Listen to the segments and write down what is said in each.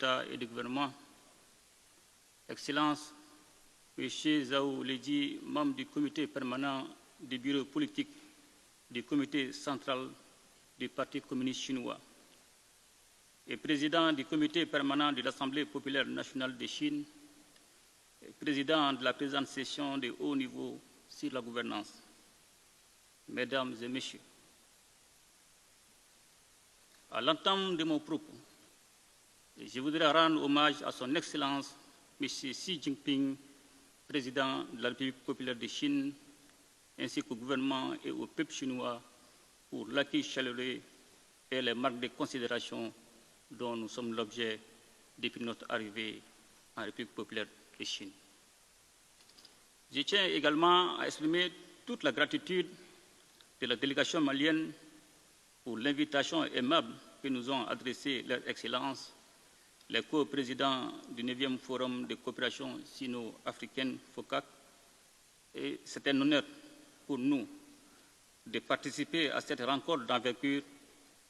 d'État et de gouvernement, Excellences, M. Zhao Leji, membre du comité permanent du bureau politique du comité central du Parti communiste chinois et président du comité permanent de l'Assemblée populaire nationale de Chine, et président de la présente session de haut niveau sur la gouvernance. Mesdames et Messieurs, à l'entame de mon propos, je voudrais rendre hommage à son Excellence M. Xi Jinping, président de la République populaire de Chine, ainsi qu'au gouvernement et au peuple chinois pour l'accueil chaleureux et les marques de considération dont nous sommes l'objet depuis notre arrivée en République populaire de Chine. Je tiens également à exprimer toute la gratitude de la délégation malienne pour l'invitation aimable que nous ont adressée leurs Excellences, les co-présidents du 9e Forum de coopération sino-africaine FOCAC. Et c'est un honneur pour nous de participer à cette rencontre d'envergure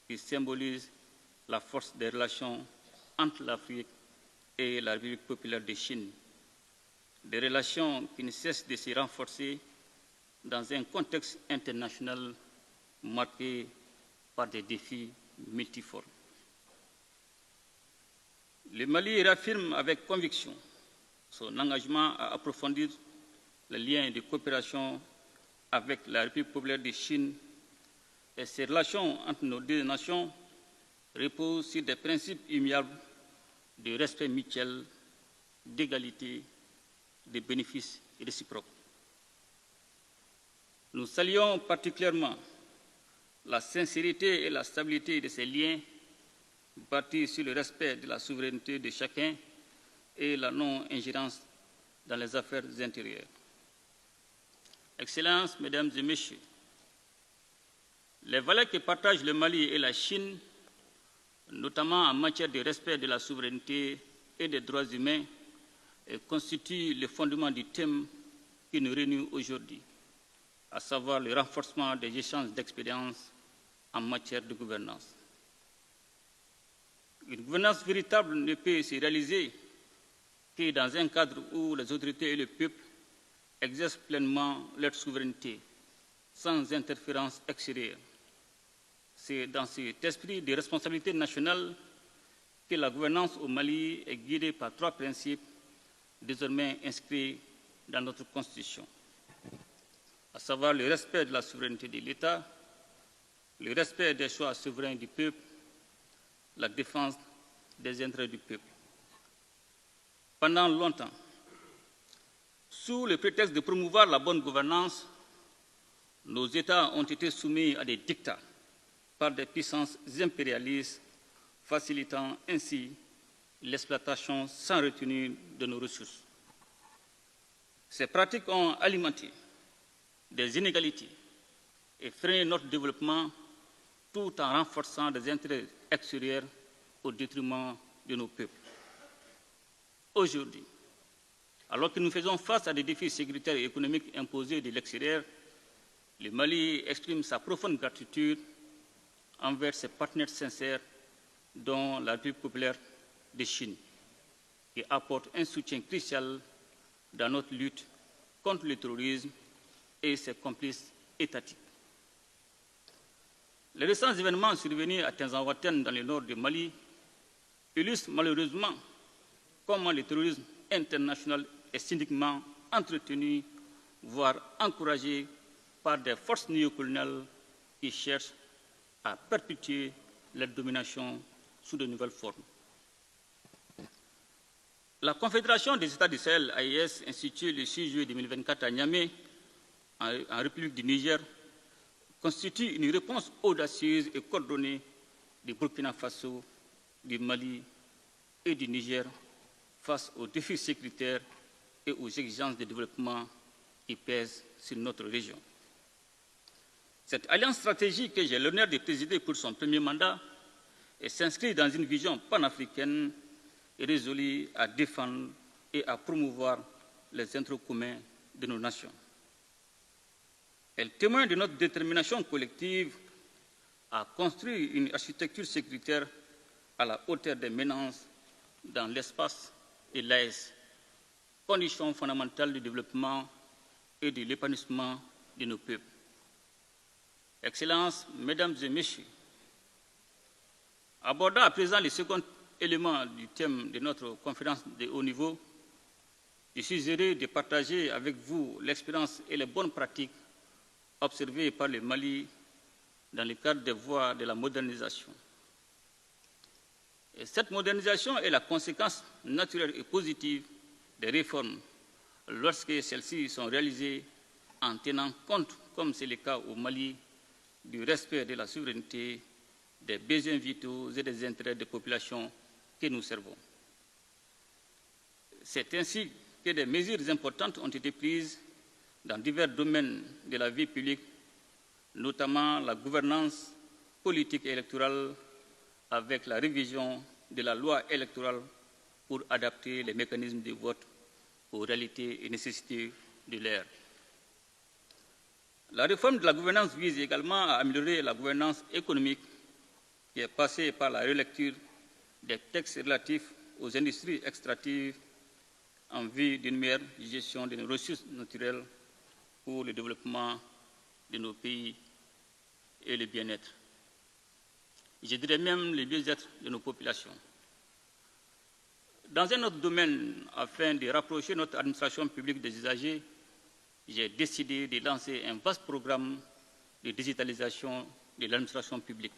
qui symbolise la force des relations entre l'Afrique et la République populaire de Chine. Des relations qui ne cessent de se renforcer dans un contexte international marqué par des défis multiformes. Le Mali réaffirme avec conviction son engagement à approfondir les liens de coopération avec la République populaire de Chine, et ces relations entre nos deux nations reposent sur des principes immuables de respect mutuel, d'égalité, de bénéfices réciproques. Nous saluons particulièrement la sincérité et la stabilité de ces liens bâtis sur le respect de la souveraineté de chacun et la non-ingérence dans les affaires intérieures. Excellences, Mesdames et Messieurs, les valeurs que partagent le Mali et la Chine, notamment en matière de respect de la souveraineté et des droits humains, constituent le fondement du thème qui nous réunit aujourd'hui, à savoir le renforcement des échanges d'expériences en matière de gouvernance. Une gouvernance véritable ne peut se réaliser que dans un cadre où les autorités et le peuple exercent pleinement leur souveraineté, sans interférence extérieure. C'est dans cet esprit de responsabilité nationale que la gouvernance au Mali est guidée par trois principes désormais inscrits dans notre Constitution, à savoir le respect de la souveraineté de l'État, le respect des choix souverains du peuple, la défense des intérêts du peuple. Pendant longtemps, sous le prétexte de promouvoir la bonne gouvernance, nos États ont été soumis à des dictats par des puissances impérialistes, facilitant ainsi l'exploitation sans retenue de nos ressources. Ces pratiques ont alimenté des inégalités et freiné notre développement tout en renforçant des intérêts extérieurs au détriment de nos peuples. Aujourd'hui, alors que nous faisons face à des défis sécuritaires et économiques imposés de l'extérieur, le Mali exprime sa profonde gratitude envers ses partenaires sincères, dont la République populaire de Chine, qui apporte un soutien crucial dans notre lutte contre le terrorisme et ses complices étatiques. Les récents événements survenus à Tinzawatène dans le nord du Mali illustrent malheureusement comment le terrorisme international est cyniquement entretenu, voire encouragé par des forces néocoloniales qui cherchent à perpétuer leur domination sous de nouvelles formes. La Confédération des États du Sahel, AES, instituée le 6 juillet 2024 à Niamey, en République du Niger, constitue une réponse audacieuse et coordonnée du Burkina Faso, du Mali et du Niger face aux défis sécuritaires et aux exigences de développement qui pèsent sur notre région. Cette alliance stratégique que j'ai l'honneur de présider pour son premier mandat s'inscrit dans une vision panafricaine et résolue à défendre et à promouvoir les intérêts communs de nos nations. Elle témoigne de notre détermination collective à construire une architecture sécuritaire à la hauteur des menaces dans l'espace et l'AES, conditions fondamentales du développement et de l'épanouissement de nos peuples. Excellences, Mesdames et Messieurs, abordant à présent le second élément du thème de notre conférence de haut niveau, je suis heureux de partager avec vous l'expérience et les bonnes pratiques observées par le Mali dans le cadre des voies de la modernisation. Et cette modernisation est la conséquence naturelle et positive des réformes lorsque celles-ci sont réalisées en tenant compte, comme c'est le cas au Mali, du respect de la souveraineté, des besoins vitaux et des intérêts des populations que nous servons. C'est ainsi que des mesures importantes ont été prises dans divers domaines de la vie publique, notamment la gouvernance politique et électorale, avec la révision de la loi électorale pour adapter les mécanismes de vote aux réalités et nécessités de l'ère. La réforme de la gouvernance vise également à améliorer la gouvernance économique, qui est passée par la relecture des textes relatifs aux industries extractives en vue d'une meilleure gestion de nos ressources naturelles pour le développement de nos pays et le bien-être. Je dirais même le bien-être de nos populations. Dans un autre domaine, afin de rapprocher notre administration publique des usagers, j'ai décidé de lancer un vaste programme de digitalisation de l'administration publique,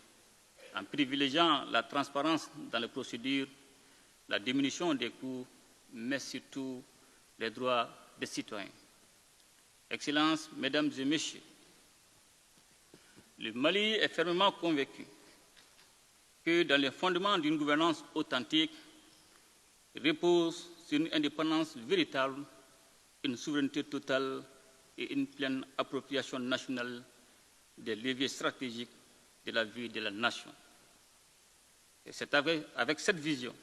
en privilégiant la transparence dans les procédures, la diminution des coûts, mais surtout les droits des citoyens. Excellences, Mesdames et Messieurs, le Mali est fermement convaincu que dans les fondements d'une gouvernance authentique repose sur une indépendance véritable, une souveraineté totale et une pleine appropriation nationale des leviers stratégiques de la vie de la nation. Et c'est avec cette vision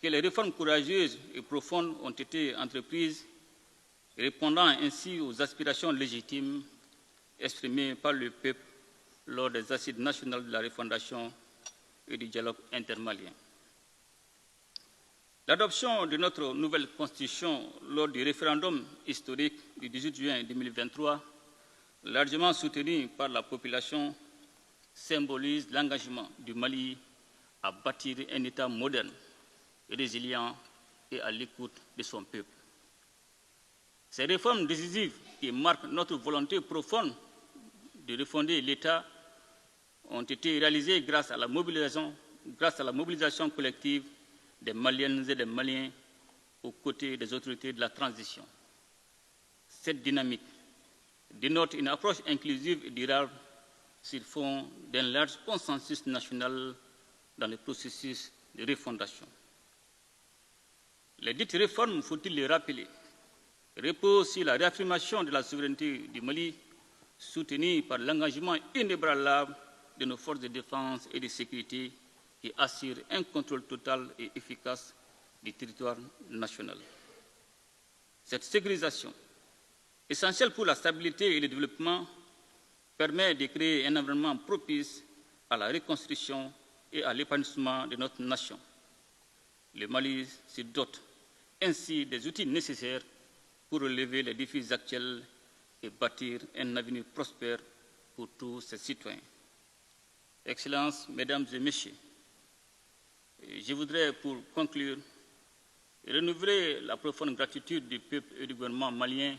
que les réformes courageuses et profondes ont été entreprises, répondant ainsi aux aspirations légitimes exprimées par le peuple lors des assises nationales de la refondation et du dialogue intermalien. L'adoption de notre nouvelle constitution lors du référendum historique du 18 juin 2023, largement soutenu par la population, symbolise l'engagement du Mali à bâtir un État moderne, résilient et à l'écoute de son peuple. Ces réformes décisives qui marquent notre volonté profonde de refonder l'État ont été réalisées grâce à la mobilisation collective des Maliennes et des Maliens aux côtés des autorités de la transition. Cette dynamique dénote une approche inclusive et durable sur fond d'un large consensus national dans le processus de refondation. Les dites réformes, faut-il les rappeler, reposent sur la réaffirmation de la souveraineté du Mali, soutenue par l'engagement inébranlable de nos forces de défense et de sécurité qui assurent un contrôle total et efficace du territoire national. Cette sécurisation, essentielle pour la stabilité et le développement, permet de créer un environnement propice à la reconstruction et à l'épanouissement de notre nation. Le Mali se dote ainsi des outils nécessaires pour relever les défis actuels et bâtir un avenir prospère pour tous ses citoyens. Excellences, Mesdames et Messieurs, je voudrais, pour conclure, renouveler la profonde gratitude du peuple et du gouvernement malien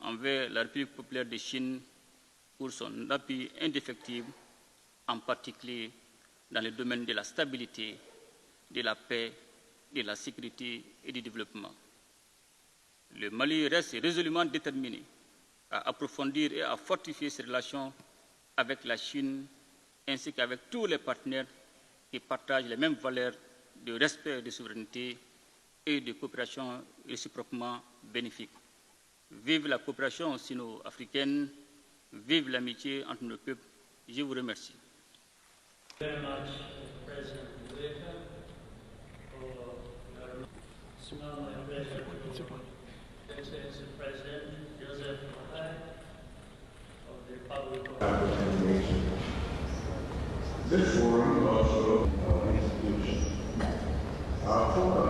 envers la République populaire de Chine pour son appui indéfectible, en particulier dans le domaine de la stabilité, de la paix, de la sécurité et du développement. Le Mali reste résolument déterminé à approfondir et à fortifier ses relations avec la Chine ainsi qu'avec tous les partenaires qui partagent les mêmes valeurs de respect de souveraineté et de coopération réciproquement bénéfique. Vive la coopération sino-africaine, vive l'amitié entre nos peuples. Je vous remercie. Very much, President Lueka, for your Excellency President Joseph Mahay of the Republic of This forum also institution Our program